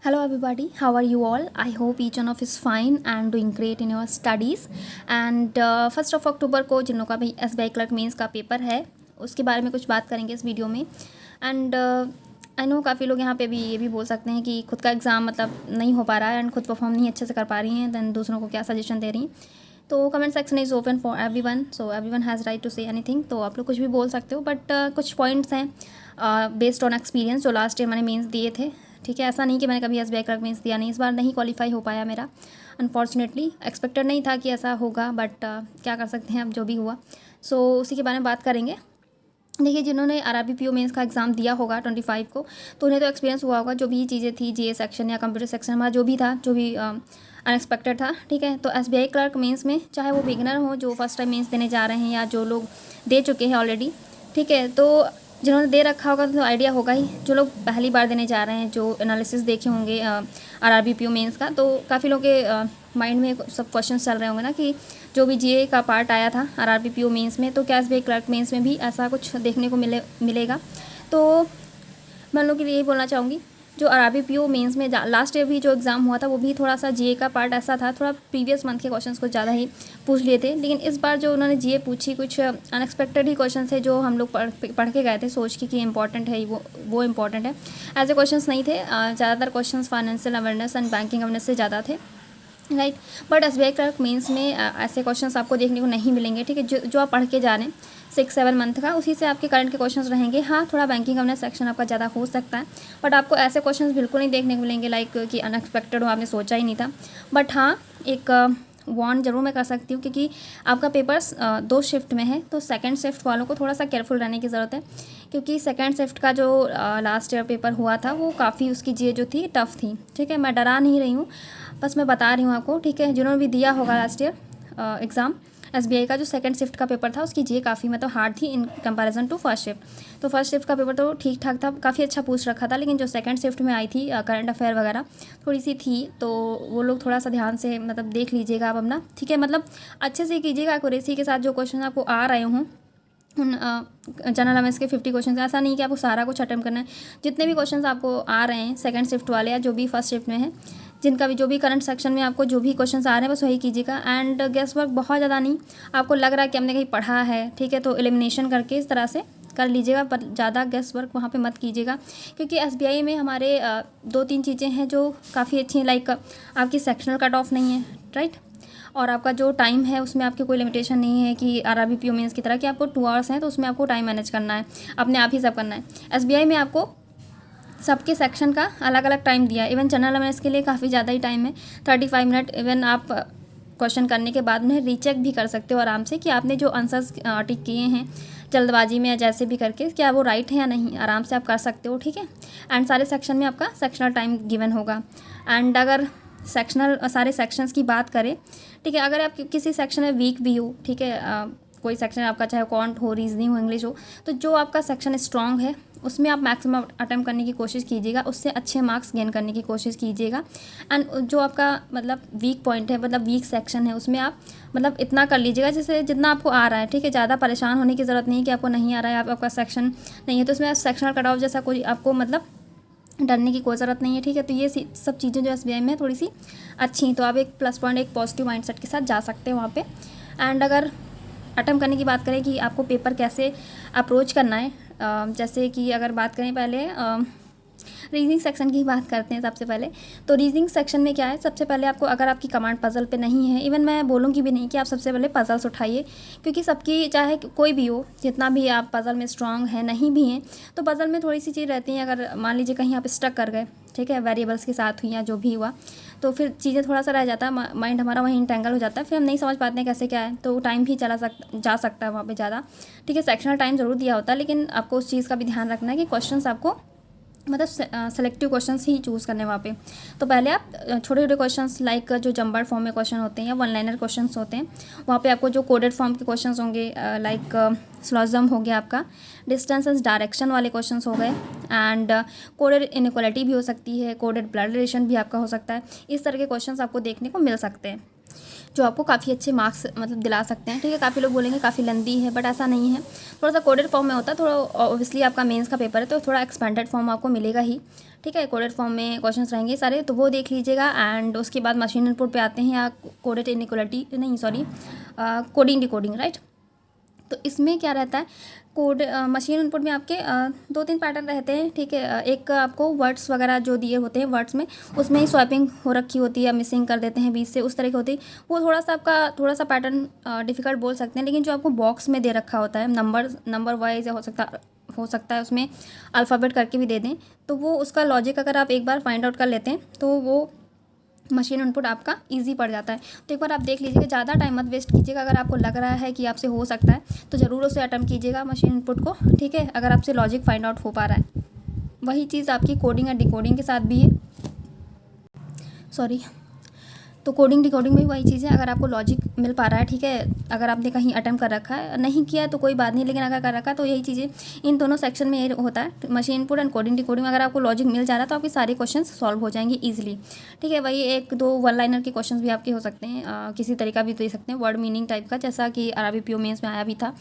Hello, everybody. How are you all? I hope each one of is fine and doing great in your studies. And 1 को जिन लोगों का भी SBI clerk mains का paper है उसके बारे में कुछ बात करेंगे इस वीडियो में. एंड आई नो काफ़ी लोग यहाँ पे भी ये भी बोल सकते हैं कि खुद का एग्ज़ाम मतलब नहीं हो पा रहा है एंड खुद परफॉर्म नहीं अच्छे से कर पा रही हैं, दैन दूसरों को क्या सजेशन दे रही हैं. तो comment section is open for everyone, so everyone has right to say anything. तो आप लोग कुछ भी बोल सकते हो, बट कुछ पॉइंट्स हैं बेस्ड ऑन एक्सपीरियंस जो लास्ट ईयर मैंने मेंस दिए थे. ठीक है, ऐसा नहीं कि मैंने कभी SBI क्लर्क मेंस दिया नहीं. इस बार नहीं क्वालिफाई हो पाया मेरा, अनफॉर्चुनेटली. एक्सपेक्टेड नहीं था कि ऐसा होगा, बट क्या कर सकते हैं, अब जो भी हुआ. सो उसी के बारे में बात करेंगे. देखिए, जिन्होंने RRB PO मेंस का एग्ज़ाम दिया होगा 25 को, तो उन्हें तो एक्सपीरियंस हुआ होगा जो भी चीज़ें थी, GA सेक्शन या कंप्यूटर सेक्शन हमारा जो भी था, जो भी अनएक्सपेक्टेड था. ठीक है, तो SBI क्लर्क मेंस में चाहे वो बिगिनर हो जो फर्स्ट टाइम मेंस देने जा रहे हैं या जो लोग दे चुके हैं ऑलरेडी. ठीक है, तो जिन्होंने दे रखा होगा तो आइडिया होगा ही. जो लोग पहली बार देने जा रहे हैं, जो एनालिसिस देखे होंगे RRB PO मेंस का, तो काफ़ी लोगों के माइंड में सब क्वेश्चन चल रहे होंगे ना कि जो भी GA का पार्ट आया था RRB PO मेंस में, तो क्या SBI क्लर्क मेंस में भी ऐसा कुछ देखने को मिलेगा. तो मैं लोगों के लिए यही बोलना चाहूँगी, जो RRB PO मेंस में लास्ट ईयर भी जो एग्ज़ाम हुआ था वो भी थोड़ा सा GA का पार्ट ऐसा था, थोड़ा प्रीवियस मंथ के क्वेश्चंस को ज़्यादा ही पूछ लिए थे. लेकिन इस बार जो उन्होंने GA पूछी, कुछ अनएक्सपेक्टेड ही क्वेश्चन थे जो हम लोग पढ़ के गए थे सोच के कि इंपॉर्टेंट है, वो इंपॉर्टेंट है. ऐसे क्वेश्चन नहीं थे. ज़्यादातर question financial awareness and banking awareness से ज़्यादा थे, right. But SBI clerk mains में ऐसे क्वेश्चंस आपको देखने को नहीं मिलेंगे. ठीक है, जो आप पढ़ के जा रहे हैं 6-7 मंथ का, उसी से आपके करंट के क्वेश्चंस रहेंगे. हाँ, थोड़ा बैंकिंग अवेयरनेस सेक्शन आपका ज़्यादा हो सकता है, बट आपको ऐसे क्वेश्चंस बिल्कुल नहीं देखने को मिलेंगे लाइक कि अनएक्सपेक्टेड हो, आपने सोचा ही नहीं था. बट हाँ, एक वार्न जरूर मैं कर सकती हूँ, क्योंकि आपका पेपर्स 2 शिफ्ट में है, तो सेकंड शिफ्ट वालों को थोड़ा सा केयरफुल रहने की ज़रूरत है. क्योंकि सेकंड शिफ्ट का जो लास्ट ईयर पेपर हुआ था वो काफ़ी उसकी GA जो थी टफ़ थी. ठीक है, मैं डरा नहीं रही हूँ, बस मैं बता रही हूँ आपको. ठीक है, जिन्होंने भी दिया होगा लास्ट ईयर एग्ज़ाम SBI का, जो सेकंड शिफ्ट का पेपर था उसकी GA काफ़ी मतलब हार्ड थी in comparison to first shift. तो फर्स्ट शिफ्ट का पेपर तो ठीक ठाक था, काफ़ी अच्छा पूछ रखा था, लेकिन जो सेकंड शिफ्ट में आई थी करंट अफेयर वगैरह थोड़ी सी थी, तो वो लोग थोड़ा सा ध्यान से मतलब देख लीजिएगा आप अपना. ठीक है, मतलब अच्छे से कीजिएगा, एक्यूरेसी के साथ जो क्वेश्चन आपको आ रहे हों उन जनरल अवेयर्स के 50 क्वेश्चन. ऐसा नहीं कि आपको सारा कुछ अटेम्प्ट करना है. जितने भी क्वेश्चंस आपको आ रहे हैं सेकंड शिफ्ट वाले या जो भी फर्स्ट शिफ्ट में है, जिनका भी जो भी करंट सेक्शन में आपको जो भी क्वेश्चंस आ रहे हैं बस वही कीजिएगा. एंड गेस वर्क बहुत ज़्यादा नहीं, आपको लग रहा है कि हमने कहीं पढ़ा है, ठीक है, तो एलिमिनेशन करके इस तरह से कर लीजिएगा, पर ज़्यादा गेस वर्क वहाँ पे मत कीजिएगा. क्योंकि SBI में हमारे 2-3 चीज़ें हैं जो काफ़ी अच्छी हैं, लाइक आपकी सेक्शनल कट ऑफ नहीं है, राइट. और आपका जो टाइम है उसमें आपकी कोई लिमिटेशन नहीं है कि RRB PO मेंस की तरह कि आपको 2 आवर्स हैं तो उसमें आपको टाइम मैनेज करना है, अपने आप ही सब करना है. SBI में आपको सबके सेक्शन का अलग अलग टाइम दिया है. इवन जनरल अवेयर्स के लिए काफ़ी ज़्यादा ही टाइम है, 35 मिनट. इवन आप क्वेश्चन करने के बाद उन्हें रीचेक भी कर सकते हो आराम से कि आपने जो आंसर्स टिक किए हैं जल्दबाजी में या जैसे भी करके, क्या वो राइट है या नहीं, आराम से आप कर सकते हो. ठीक है, एंड सारे सेक्शन में आपका सेक्शनल टाइम गिवन होगा. एंड अगर सारे सेक्शंस की बात करें, ठीक है, अगर आप किसी सेक्शन में वीक भी हो, ठीक है, कोई सेक्शन आपका चाहे अकाउंट हो, रीजनिंग हो, इंग्लिश हो, तो जो आपका सेक्शन स्ट्रांग है उसमें आप मैक्सिमम अटेम्प्ट करने की कोशिश कीजिएगा, उससे अच्छे मार्क्स गेन करने की कोशिश कीजिएगा. एंड जो आपका मतलब वीक पॉइंट है, मतलब वीक सेक्शन है, उसमें आप मतलब इतना कर लीजिएगा जैसे जितना आपको आ रहा है. ठीक है, ज़्यादा परेशान होने की ज़रूरत नहीं है कि आपको नहीं आ रहा है, आपका सेक्शन नहीं है तो उसमें सेक्शनल कट ऑफ जैसा कोई आपको मतलब डरने की कोई ज़रूरत नहीं है. ठीक है, तो ये सब चीज़ें जो SBI में थोड़ी सी अच्छी हैं, तो आप एक प्लस पॉइंट, एक पॉजिटिव माइंडसेट के साथ जा सकते हैं वहाँ पे. एंड अगर अटेम्प्ट करने की बात करें कि आपको पेपर कैसे अप्रोच करना है, जैसे कि अगर बात करें पहले रीजनिंग सेक्शन की बात करते हैं सबसे पहले. तो रीजनिंग सेक्शन में क्या है, सबसे पहले आपको, अगर आपकी कमांड पजल पे नहीं है, इवन मैं बोलूँगी भी नहीं कि आप सबसे पहले पजल्स उठाइए, क्योंकि सबकी चाहे कोई भी हो, जितना भी आप पजल में स्ट्रांग है नहीं भी हैं, तो पजल में थोड़ी सी चीज़ रहती हैं. अगर मान लीजिए कहीं आप स्टक कर गए, ठीक है, वेरिएबल्स के साथ हुई या जो भी हुआ, तो फिर चीज़ें थोड़ा सा रह जाता है, माइंड हमारा वहीं इंटेंगल हो जाता है, फिर हम नहीं समझ पाते हैं कैसे क्या है, तो टाइम भी जा सकता है वहाँ पे ज़्यादा. ठीक है, सेक्शनल टाइम ज़रूर दिया होता है, लेकिन आपको उस चीज़ का भी ध्यान रखना है कि क्वेश्चंस आपको मतलब सेलेक्टिव क्वेश्चंस ही चूज़ करने वहाँ पे. तो पहले आप छोटे छोटे क्वेश्चंस लाइक जो जंबर्ड फॉर्म में क्वेश्चन होते हैं या वन लाइनर क्वेश्चंस होते हैं, वहाँ पे आपको जो कोडेड फॉर्म के क्वेश्चंस होंगे, लाइक स्लॉजम हो गया, आपका डिस्टेंस एंड डायरेक्शन वाले क्वेश्चंस हो गए, एंड कोडेड इनइक्वालिटी भी हो सकती है, कोडेड ब्लड रिलेशन भी आपका हो सकता है. इस तरह के क्वेश्चंस आपको देखने को मिल सकते हैं. जो आपको काफ़ी अच्छे मार्क्स मतलब दिला सकते हैं, ठीक है। काफ़ी लोग बोलेंगे काफ़ी लंबी है, बट ऐसा नहीं है, थोड़ा सा कोडेड फॉर्म में होता है। थोड़ा ऑब्वियसली आपका मेंस का पेपर है तो थोड़ा एक्सपेंडेड फॉर्म आपको मिलेगा ही, ठीक है। कोडेड फॉर्म में क्वेश्चंस रहेंगे सारे, तो वो देख लीजिएगा। एंड उसके बाद मशीन इनपुट पे आते हैं, या कोडेड इनइक्वालिटी नहीं, सॉरी, कोडिंग डिकोडिंग, राइट। तो इसमें क्या रहता है, कोड मशीन इनपुट में आपके 2-3 पैटर्न रहते हैं, ठीक है। एक आपको वर्ड्स वगैरह जो दिए होते हैं, वर्ड्स में उसमें ही स्वैपिंग हो रखी होती है, मिसिंग कर देते हैं बीच से, उस तरह की होती है। वो थोड़ा सा आपका थोड़ा सा पैटर्न डिफ़िकल्ट बोल सकते हैं। लेकिन जो आपको बॉक्स में दे रखा होता है, नंबर वाइज या हो सकता है उसमें अल्फ़ाबेट करके भी दे दें, तो वो उसका लॉजिक अगर आप एक बार फाइंड आउट कर लेते हैं तो वो मशीन इनपुट आपका इजी पड़ जाता है। तो एक बार आप देख लीजिएगा, ज़्यादा टाइम मत वेस्ट कीजिएगा। अगर आपको लग रहा है कि आपसे हो सकता है तो ज़रूर उसे अटेम्प्ट कीजिएगा मशीन इनपुट को, ठीक है, अगर आपसे लॉजिक फाइंड आउट हो पा रहा है। वही चीज़ आपकी कोडिंग या डिकोडिंग के साथ भी है, सॉरी। तो कोडिंग डिकोडिंग में भी वही चीज़ है, अगर आपको लॉजिक मिल पा रहा है, ठीक है, अगर आपने कहीं अटेम्प्ट कर रखा है, नहीं किया है तो कोई बात नहीं, लेकिन अगर कर रखा है तो यही चीज़ें इन दोनों सेक्शन में ये होता है, machine input and coding decoding में अगर आपको लॉजिक मिल जा रहा है तो आपके सारे क्वेश्चन सॉल्व हो जाएंगे ईजिली, ठीक है। वही 1-2 वन लाइनर के क्वेश्चन भी आपके हो सकते हैं, किसी तरीका भी दे सकते हैं, वर्ड मीनिंग टाइप का, जैसा कि RRB PO मेंस में आया भी था।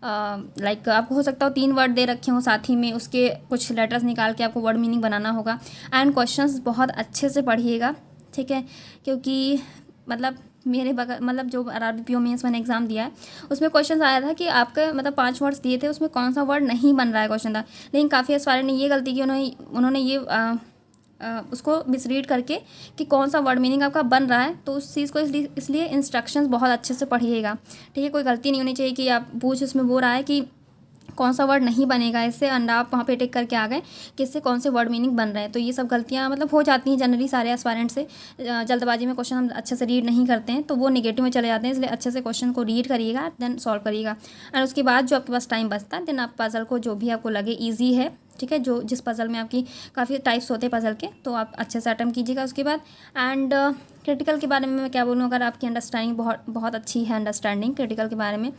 लाइक आपको हो सकता हो 3 वर्ड दे रखे हों, साथ ही में उसके कुछ लेटर्स निकाल के आपको वर्ड मीनिंग बनाना होगा। एंड क्वेश्चंस बहुत अच्छे से पढ़िएगा, ठीक है, क्योंकि मतलब मेरे बगल मतलब जो RRB PO मेंस मैंने एग्ज़ाम दिया है उसमें क्वेश्चन आया था कि आपके मतलब 5 वर्ड्स दिए थे, उसमें कौन सा वर्ड नहीं बन रहा है क्वेश्चन था। लेकिन काफ़ी एस्पायरेंट ने ये गलती की, उन्होंने ये उसको मिसरीड करके कि कौन सा वर्ड मीनिंग आपका बन रहा है, तो उस चीज़ को इसलिए इंस्ट्रक्शंस बहुत अच्छे से पढ़िएगा, ठीक है। कोई गलती नहीं होनी चाहिए कि आप पूछ उसमें बोल रहा है कि कौन सा वर्ड नहीं बनेगा इससे, एंड आप वहाँ पे टिक करके आ गए कि इससे कौन से वर्ड मीनिंग बन रहे हैं। तो ये सब गलतियाँ मतलब हो जाती हैं जनरली सारे एस्पायरेंट से, जल्दबाजी में क्वेश्चन हम अच्छे से रीड नहीं करते हैं तो वो नेगेटिव में चले जाते हैं। इसलिए अच्छे से क्वेश्चन को रीड करिएगा, देन सॉल्व करिएगा। एंड उसके बाद जो आपके पास टाइम बचता है, देन आप पजल को जो भी आपको लगे ईजी है, ठीक है, जो जिस पजल में आपकी काफ़ी टाइप्स होते हैं पजल के, तो आप अच्छे से अटेम्प्ट कीजिएगा उसके बाद। एंड क्रिटिकल के बारे में मैं क्या बोलूँ, अगर आपकी अंडरस्टैंडिंग बहुत अच्छी है, अंडरस्टैंडिंग क्रिटिकल के बारे में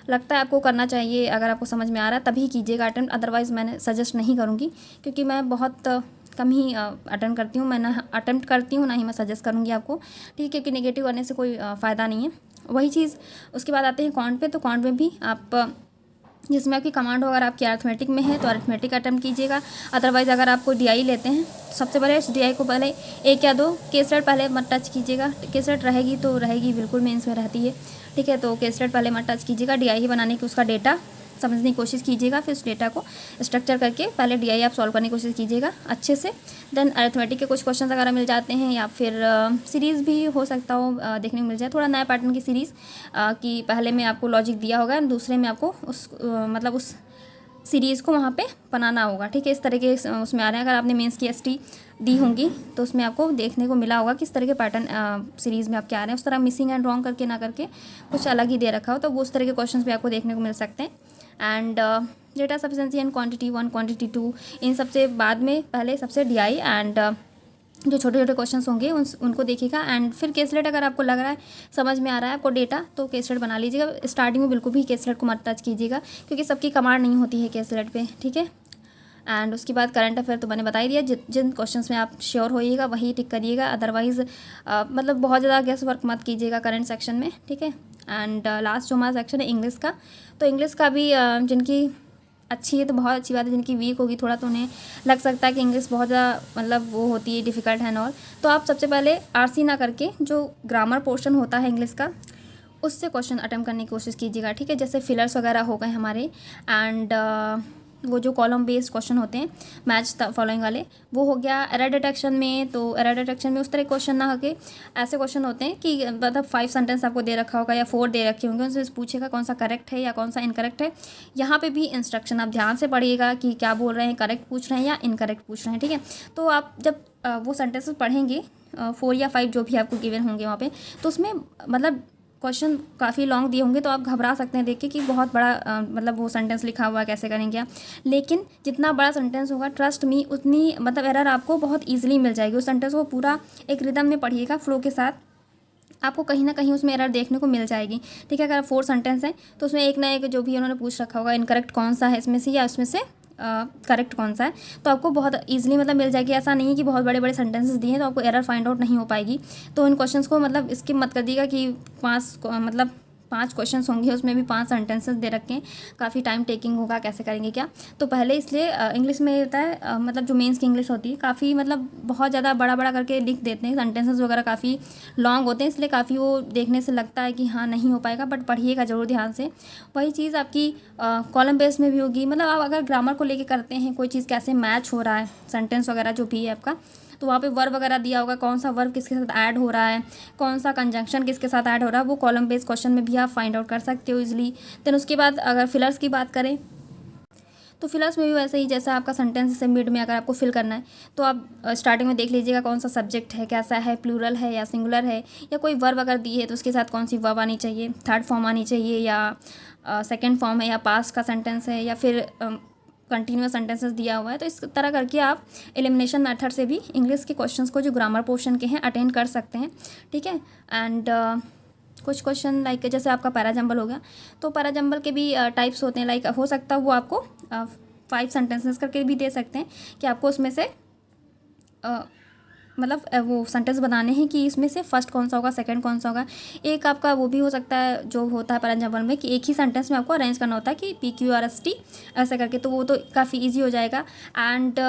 लगता है आपको करना चाहिए, अगर आपको समझ में आ रहा है तभी कीजिएगा अटेम्प्ट, अदरवाइज़ मैंने सजेस्ट नहीं करूँगी, क्योंकि मैं बहुत कम ही अटेम्प्ट करती हूँ, मैं ना अटेम्प्ट करती हूँ ना ही मैं सजेस्ट करूँगी आपको, ठीक है, क्योंकि नेगेटिव करने से कोई फ़ायदा नहीं है। वही चीज़ उसके बाद आते हैं कॉन्ट पे, तो कॉन्ट में भी आप जिसमें आपकी कमांड हो, अगर आपकी अरिथमेटिक में है तो अरिथमेटिक अटेम्प्ट कीजिएगा। अदरवाइज़ अगर आपको DI लेते हैं, सबसे पहले DI को पहले 1 या 2 केस पहले मत टच कीजिएगा। केस रहेगी तो रहेगी, बिल्कुल मेंस में रहती है, ठीक है। तो केस पहले मत टच कीजिएगा, DI ही बनाने की उसका डेटा समझने की कोशिश कीजिएगा, फिर उस डेटा को स्ट्रक्चर करके पहले DI आप सॉल्व करने की कोशिश कीजिएगा अच्छे से। देन अरिथमेटिक के कुछ क्वेश्चन अगर मिल जाते हैं, या फिर सीरीज़ भी हो सकता हो देखने को मिल जाए, थोड़ा नया पैटर्न की सीरीज़ कि पहले में आपको लॉजिक दिया होगा एंड दूसरे में आपको मतलब उस सीरीज़ को वहाँ पे बनाना होगा, ठीक है। इस तरह के उसमें आ रहे हैं, अगर आपने मेंस की ST दी होंगी तो उसमें आपको देखने को मिला होगा किस तरह के पैटर्न सीरीज़ में आपके आ रहे हैं। उस तरह मिसिंग एंड रॉन्ग करके ना करके कुछ अलग ही दे रखा हो, तो वो उस तरह के क्वेश्चन भी आपको देखने को मिल सकते हैं। And data sufficiency and quantity 1 quantity 2 इन सबसे बाद में पहले सबसे DI एंड जो छोटे छोटे क्वेश्चंस होंगे उनको देखिएगा। एंड फिर केसलेट अगर आपको लग रहा है समझ में आ रहा है आपको डेटा, तो केसलेट बना लीजिएगा। स्टार्टिंग में बिल्कुल भी केसलेट को मत टच कीजिएगा, क्योंकि सबकी कमांड नहीं होती है केसलेट पे, ठीक है। एंड उसके बाद करंट अफेयर तो मैंने बता ही दिया, जिन क्वेश्चंस में आप श्योर होइएगा वही टिक करिएगा, अदरवाइज़ मतलब बहुत ज़्यादा गेस वर्क मत कीजिएगा करंट सेक्शन में, ठीक है। एंड लास्ट जो हमारा सेक्शन है इंग्लिश का, तो इंग्लिश का भी जिनकी अच्छी है तो बहुत अच्छी बात है, जिनकी वीक होगी थोड़ा तो उन्हें लग सकता है कि इंग्लिश बहुत ज़्यादा मतलब वो होती है डिफ़िकल्ट है और, तो आप सबसे पहले RC ना करके जो ग्रामर पोर्शन होता है इंग्लिश का उससे क्वेश्चन अटेम्प्ट करने की कोशिश कीजिएगा, ठीक है। जैसे फिलर्स वगैरह हो गए हमारे, एंड वो जो कॉलम बेस्ड क्वेश्चन होते हैं मैच द फॉलोइंग वाले, वो हो गया। एरर डिटेक्शन में, तो एरर डिटेक्शन में उस तरह क्वेश्चन ना होके ऐसे क्वेश्चन होते हैं कि मतलब 5 सेंटेंस आपको दे रखा होगा या 4 दे रखे होंगे, उनसे पूछेगा कौन सा करेक्ट है या कौन सा इनकरेक्ट है। यहाँ पे भी इंस्ट्रक्शन आप ध्यान से पढ़िएगा कि क्या बोल रहे हैं, करेक्ट पूछ रहे हैं या इनकरेक्ट पूछ रहे हैं, ठीक है। तो आप जब वो सेंटेंसेस पढ़ेंगे 4 या 5 जो भी आपको गिवन होंगे वहाँ पे, तो उसमें मतलब क्वेश्चन काफ़ी लॉन्ग दिए होंगे तो आप घबरा सकते हैं देख के कि बहुत बड़ा मतलब वो सेंटेंस लिखा हुआ है कैसे करेंगे आप। लेकिन जितना बड़ा सेंटेंस होगा ट्रस्ट मी उतनी मतलब एरर आपको बहुत ईजिली मिल जाएगी। उस सेंटेंस को पूरा एक रिदम में पढ़िएगा फ्लो के साथ, आपको कहीं ना कहीं उसमें एरर देखने को मिल जाएगी, ठीक है। अगर 4 सेंटेंस है तो उसमें एक ना एक जो भी उन्होंने पूछ रखा होगा इनकरेक्ट कौन सा है इसमें से या उसमें से करेक्ट कौन सा है। तो आपको बहुत ईजिली मतलब मिल जाएगी। ऐसा नहीं है कि बहुत बड़े बड़े सेंटेंसेस दिए हैं तो आपको एरर फाइंड आउट नहीं हो पाएगी। तो इन क्वेश्चंस को मतलब स्किप मत कर दीजिएगा कि 5 क्वेश्चंस होंगे, उसमें भी 5 सेंटेंसेस दे रखे हैं, काफ़ी टाइम टेकिंग होगा, कैसे करेंगे क्या। तो पहले इसलिए इंग्लिश में होता है मतलब जो मेंस की इंग्लिश होती है काफ़ी मतलब बहुत ज़्यादा बड़ा बड़ा करके लिख देते हैं, सेंटेंसेस वगैरह काफ़ी लॉन्ग होते हैं, इसलिए काफ़ी वो देखने से लगता है कि हाँ नहीं हो पाएगा, बट पढ़िएगा ज़रूर ध्यान से। वही चीज़ आपकी कॉलम बेस में भी होगी। मतलब आप अगर ग्रामर को लेके करते हैं, कोई चीज़ कैसे मैच हो रहा है, सेंटेंस वगैरह जो भी है आपका, तो वहाँ पे वर्ब वगैरह दिया होगा, कौन सा वर्ब किसके साथ ऐड हो रहा है, कौन सा कंजंक्शन किसके साथ ऐड हो रहा है, वो कॉलम बेस्ड क्वेश्चन में भी आप फाइंड आउट कर सकते हो इजीली। देन उसके बाद अगर फिलर्स की बात करें तो फिलर्स में भी वैसे ही, जैसा आपका सेंटेंस से मिड में अगर आपको फिल करना है तो आप स्टार्टिंग में देख लीजिएगा कौन सा सब्जेक्ट है, कैसा है, प्लूरल है या सिंगुलर है, या कोई वर्ब अगर दी है तो उसके साथ कौन सी वर्ब आनी चाहिए, थर्ड फॉर्म आनी चाहिए या सेकेंड फॉर्म है, या पास्ट का सेंटेंस है, या फिर कंटिन्यूअस सेंटेंसेस दिया हुआ है। तो इस तरह करके आप एलिमिनेशन मेथड से भी इंग्लिश के क्वेश्चंस को जो ग्रामर पोर्शन के हैं अटेंड कर सकते हैं। ठीक है। एंड कुछ क्वेश्चन लाइक जैसे आपका पैराजंबल हो गया, तो पैराजंबल के भी टाइप्स होते हैं। लाइक हो सकता है वो आपको 5 सेंटेंसेस करके भी दे सकते हैं कि आपको उसमें से मतलब वो सेंटेंस बनाने हैं कि इसमें से फर्स्ट कौन सा होगा, सेकंड कौन सा होगा। एक आपका वो भी हो सकता है जो होता है पैराजंबल में कि एक ही सेंटेंस में आपको अरेंज करना होता है कि PQRST ऐसा करके, तो वो तो काफ़ी इजी हो जाएगा। एंड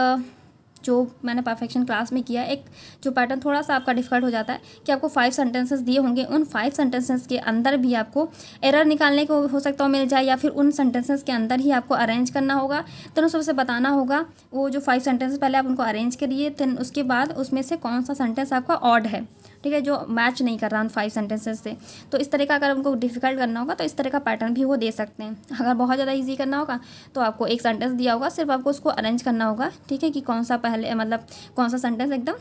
जो मैंने परफेक्शन क्लास में किया, एक जो पैटर्न थोड़ा सा आपका डिफिकल्ट हो जाता है कि आपको 5 सेंटेंसेस दिए होंगे, उन 5 सेंटेंसेस के अंदर भी आपको एरर निकालने को हो सकता है मिल जाए, या फिर उन सेंटेंसेस के अंदर ही आपको अरेंज करना होगा। तो सबसे बताना होगा वो जो 5 सेंटेंसेस पहले आप उनको अरेंज करिए, देन उसके बाद उसमें से कौन सा सेंटेंस आपका ऑड है, ठीक है, जो मैच नहीं कर रहा उन 5 सेंटेंसेस से। तो इस तरह का अगर उनको डिफिकल्ट करना होगा तो इस तरह का पैटर्न भी वो दे सकते हैं। अगर बहुत ज़्यादा इजी करना होगा तो आपको एक सेंटेंस दिया होगा, सिर्फ आपको उसको अरेंज करना होगा, ठीक है, कि कौन सा पहले मतलब कौन सा सेंटेंस एकदम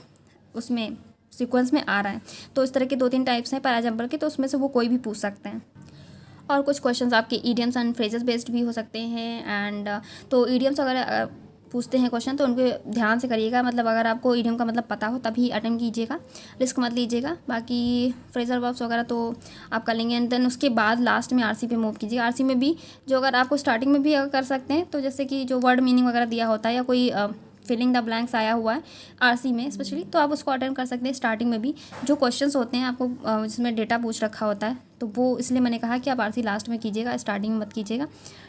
उसमें सीक्वेंस में आ रहा है। तो इस तरह के 2-3 टाइप्स हैं पैराजंबल के, तो उसमें से वो कोई भी पूछ सकते हैं। और कुछ क्वेश्चंस आपके ईडियम्स एंड फ्रेजेस बेस्ड भी हो सकते हैं। एंड तो ईडियम्स अगर पूछते हैं क्वेश्चन तो उनके ध्यान से करिएगा, मतलब अगर आपको ईडियम का मतलब पता हो तभी अटेम्प्ट कीजिएगा, रिस्क मत लीजिएगा। बाकी फ्रेजल वर्ब्स वगैरह तो आप कर लेंगे, एंड देन उसके बाद लास्ट में RC पे मूव कीजिएगा। RC में भी जो अगर आपको स्टार्टिंग में भी अगर कर सकते हैं, तो जैसे कि जो वर्ड मीनिंग वगैरह दिया होता है या कोई फिलिंग द ब्लैंक्स आया हुआ है RC में स्पेशली, तो आप उसको अटेम्प्ट कर सकते हैं स्टार्टिंग में भी। जो क्वेश्चंस होते हैं आपको जिसमें डेटा पूछ रखा होता है, तो वो इसलिए मैंने कहा कि आप RC लास्ट में कीजिएगा, स्टार्टिंग में मत कीजिएगा,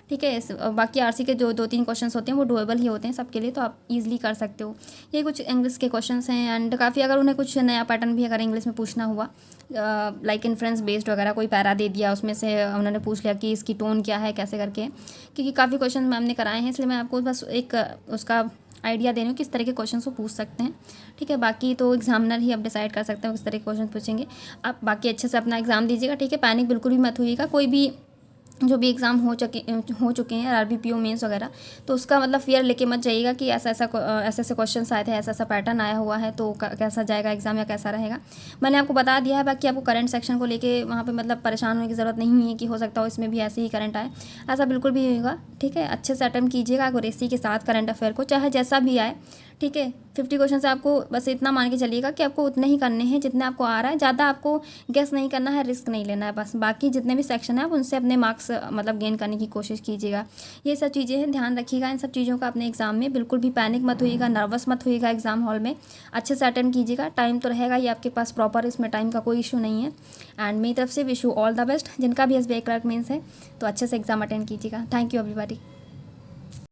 ठीक है। बाकी RC के जो 2-3 क्वेश्चंस होते हैं वो डुएबल ही होते हैं सबके लिए, तो आप इजीली कर सकते हो। ये कुछ इंग्लिश के क्वेश्चंस हैं। एंड काफ़ी अगर उन्हें कुछ नया पैटर्न भी अगर इंग्लिश में पूछना हुआ, लाइक इन्फ्रेंस बेस्ड वगैरह, कोई पैरा दे दिया उसमें से उन्होंने पूछ लिया कि इसकी टोन क्या है, कैसे करके, क्योंकि काफ़ी क्वेश्चन मैम ने कराए हैं, इसलिए मैं आपको बस एक उसका आइडिया दे रही हूँ किस तरह के क्वेश्चन को पूछ सकते हैं, ठीक है। बाकी तो एग्जामिनर ही अब डिसाइड कर सकते हैं किस तरह के क्वेश्चन पूछेंगे। आप बाकी अच्छे से अपना एग्ज़ाम दीजिएगा, ठीक है। पैनिक बिल्कुल भी मत होइएगा। कोई भी जो भी एग्ज़ाम हो चुके हैं RBPO मेंस वगैरह, तो उसका मतलब फियर लेके मत जाइएगा कि ऐसे ऐसे क्वेश्चन आए थे, ऐसा पैटर्न आया हुआ है, तो कैसा जाएगा एग्ज़ाम या कैसा रहेगा। मैंने आपको बता दिया है। बाकी आपको करंट सेक्शन को लेके वहाँ पे मतलब परेशान होने की ज़रूरत नहीं है कि हो सकता हो इसमें भी ऐसे ही करंट आए, ऐसा बिल्कुल भी नहीं होगा, ठीक है। अच्छे से अटेम्प्ट कीजिएगा एक्यूरेसी के साथ करंट अफेयर को, चाहे जैसा भी आए, ठीक है। 50 क्वेश्चन से आपको बस इतना मान के चलिएगा कि आपको उतने ही करने हैं जितने आपको आ रहा है, ज़्यादा आपको गेस नहीं करना है, रिस्क नहीं लेना है बस। बाकी जितने भी सेक्शन है आप उनसे अपने मार्क्स मतलब गेन करने की कोशिश कीजिएगा। ये सब चीज़ें हैं, ध्यान रखिएगा इन सब चीज़ों का अपने एग्जाम में। बिल्कुल भी पैनिक मत होइएगा, नर्वस मत होइएगा एग्जाम हॉल में, अच्छे से अटेम्प्ट कीजिएगा। टाइम तो रहेगा ही आपके पास प्रॉपर, इसमें टाइम का कोई इशू नहीं है। एंड मेरी तरफ से wish you all the best. जिनका भी SBI क्लर्क मेंस है तो अच्छे से एग्जाम अटेंड कीजिएगा। Thank you everybody.